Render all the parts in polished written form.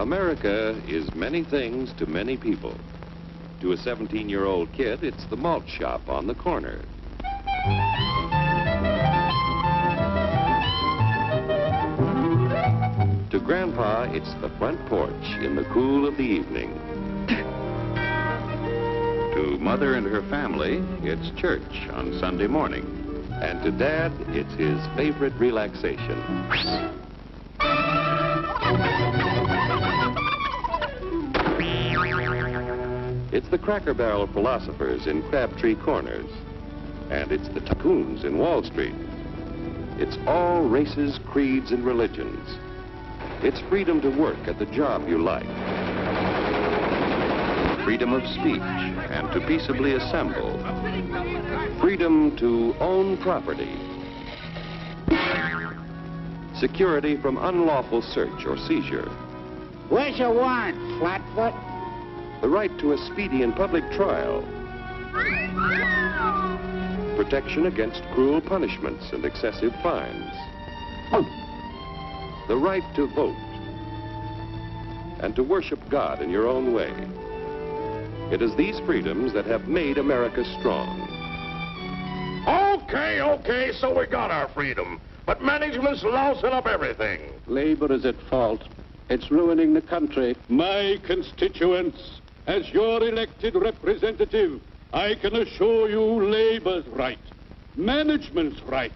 America is many things to many people. To a 17-year-old kid, it's the malt shop on the corner. To Grandpa, it's the front porch in the cool of the evening. To Mother and her family, it's church on Sunday morning. And to Dad, it's his favorite relaxation. It's the Cracker Barrel philosophers in Crabtree Corners. And it's the tycoons in Wall Street. It's all races, creeds, and religions. It's freedom to work at the job you like. Freedom of speech and to peaceably assemble. Freedom to own property. Security from unlawful search or seizure. Where's your warrant, Flatfoot? The right to a speedy and public trial. Protection against cruel punishments and excessive fines. The right to vote. And to worship God in your own way. It is these freedoms that have made America strong. Okay, so we got our freedom. But management's lousing up everything. Labor is at fault. It's ruining the country. My constituents, as your elected representative, I can assure you Labor's right. Management's right.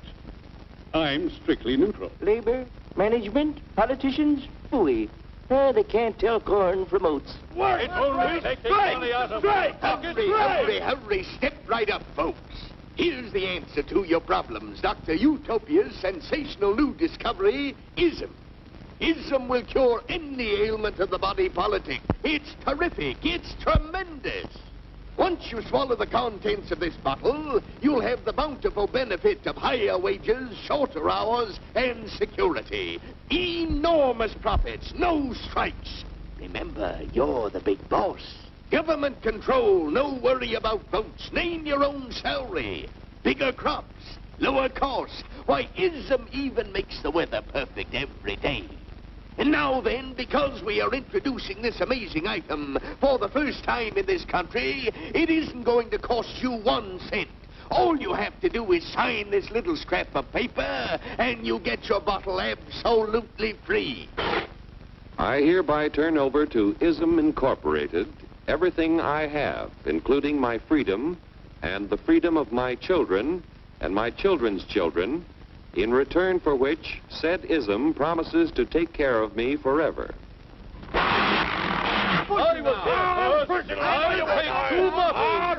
I'm strictly neutral. Labor, management, politicians, phooey. They can't tell corn from oats. Work! Take the money out of it. Hurry, step right up, folks. Here's the answer to your problems. Dr. Utopia's sensational new discovery, ISM. ISM will cure any ailment of the body politic. It's terrific. It's tremendous. Once you swallow the contents of this bottle, you'll have the bountiful benefit of higher wages, shorter hours, and security. Enormous profits, no strikes. Remember, you're the big boss. Government control, no worry about votes. Name your own salary. Bigger crops, lower costs. Why, ISM even makes the weather perfect every day. And now then, because we are introducing this amazing item for the first time in this country, it isn't going to cost you 1 cent. All you have to do is sign this little scrap of paper, and you get your bottle absolutely free. I hereby turn over to ISM Incorporated everything I have, including my freedom and the freedom of my children and my children's children, in return for which said ISM promises to take care of me forever.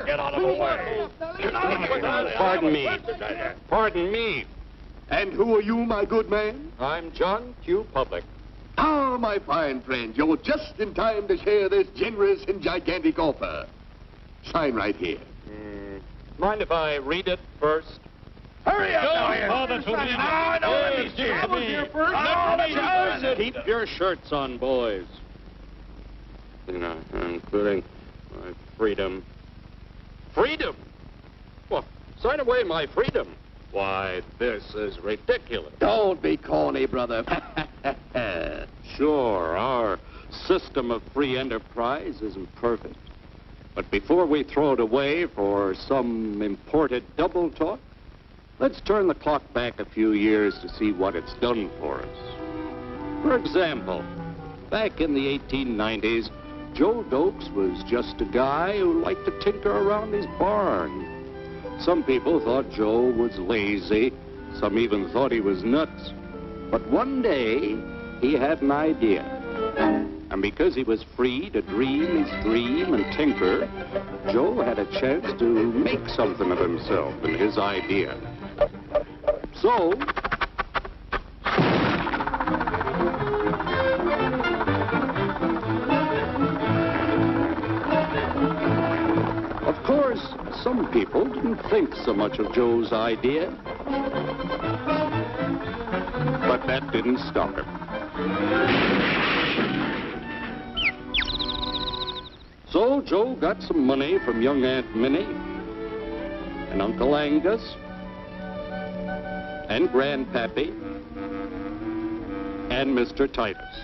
Get out of the way. Pardon me. And who are you, my good man? I'm John Q. Public. Ah, my fine friend, you're just in time to share this generous and gigantic offer. Sign right here. Mind if I read it first? Hurry up, Keep your shirts on, boys. Including my freedom. Freedom? Well, sign away my freedom. Why, this is ridiculous. Don't be corny, brother. Sure, our system of free enterprise isn't perfect. But before we throw it away for some imported double talk, let's turn the clock back a few years to see what it's done for us. For example, back in the 1890s, Joe Dokes was just a guy who liked to tinker around his barn. Some people thought Joe was lazy. Some even thought he was nuts. But one day, he had an idea. And because he was free to dream his dream and tinker, Joe had a chance to make something of himself and his idea. So, of course, some people didn't think so much of Joe's idea. But that didn't stop him. So Joe got some money from young Aunt Minnie and Uncle Angus and Grandpappy and Mr. Titus.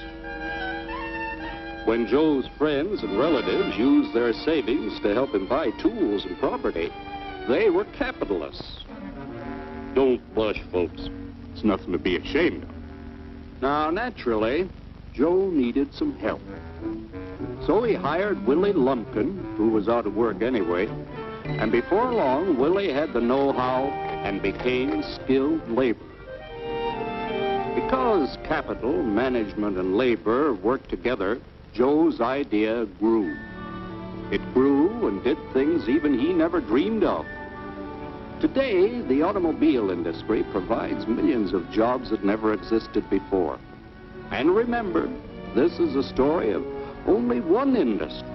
When Joe's friends and relatives used their savings to help him buy tools and property, they were capitalists. Don't blush, folks. It's nothing to be ashamed of. Now, naturally, Joe needed some help. So he hired Willie Lumpkin, who was out of work anyway, and before long, Willie had the know-how and became skilled labor. Because capital, management, and labor worked together, Joe's idea grew. It grew and did things even he never dreamed of. Today, the automobile industry provides millions of jobs that never existed before. And remember, this is a story of only one industry.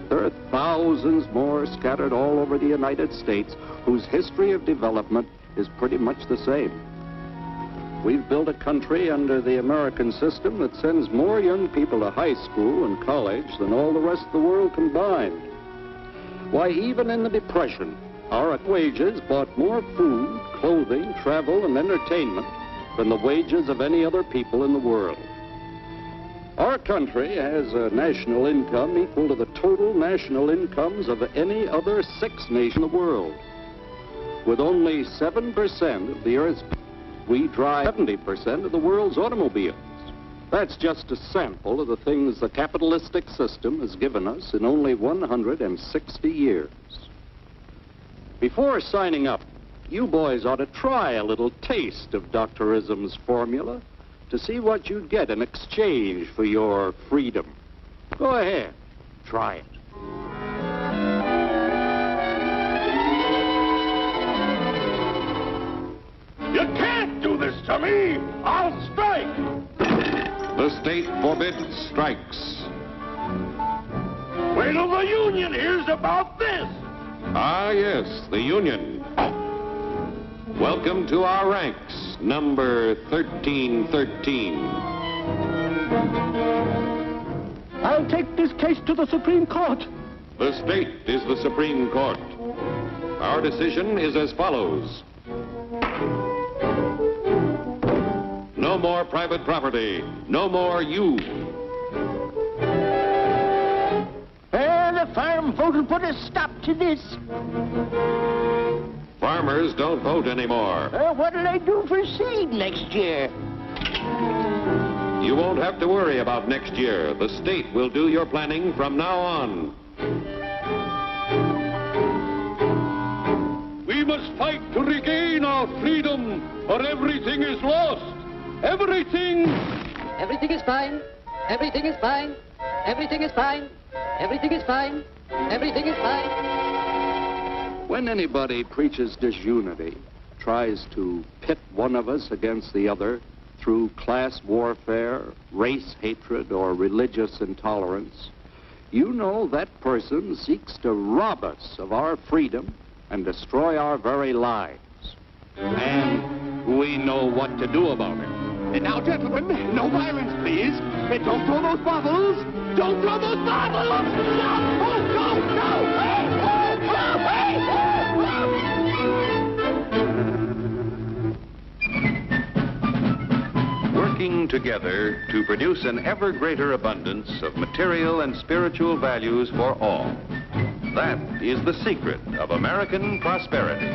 There are thousands more scattered all over the United States whose history of development is pretty much the same. We've built a country under the American system that sends more young people to high school and college than all the rest of the world combined. Why, even in the Depression, our wages bought more food, clothing, travel, and entertainment than the wages of any other people in the world. Our country has a national income equal to the total national incomes of any other 6 nations in the world. With only 7% of the Earth's people, we drive 70% of the world's automobiles. That's just a sample of the things the capitalistic system has given us in only 160 years. Before signing up, you boys ought to try a little taste of Dr. Ism's formula to see what you'd get in exchange for your freedom. Go ahead, try it. You can't do this to me! I'll strike! The state forbids strikes. Wait till the union hears about this! Ah, yes, the Union. Welcome to our ranks, number 1313. I'll take this case to the Supreme Court. The state is the Supreme Court. Our decision is as follows. No more private property. No more you. The farm vote will put a stop to this. Farmers don't vote anymore. What'll they do for seed next year? You won't have to worry about next year. The state will do your planning from now on. We must fight to regain our freedom, or everything is lost. Everything! Everything is fine. Everything is fine. Everything is fine. Everything is fine. Everything is fine. When anybody preaches disunity, tries to pit one of us against the other through class warfare, race hatred, or religious intolerance, you know that person seeks to rob us of our freedom and destroy our very lives. And we know what to do about it. And now, gentlemen, no violence, please. And don't throw those bottles. Don't throw those bottles! No! Oh, no! No! Hey! Oh, Working together to produce an ever greater abundance of material and spiritual values for all. That is the secret of American prosperity.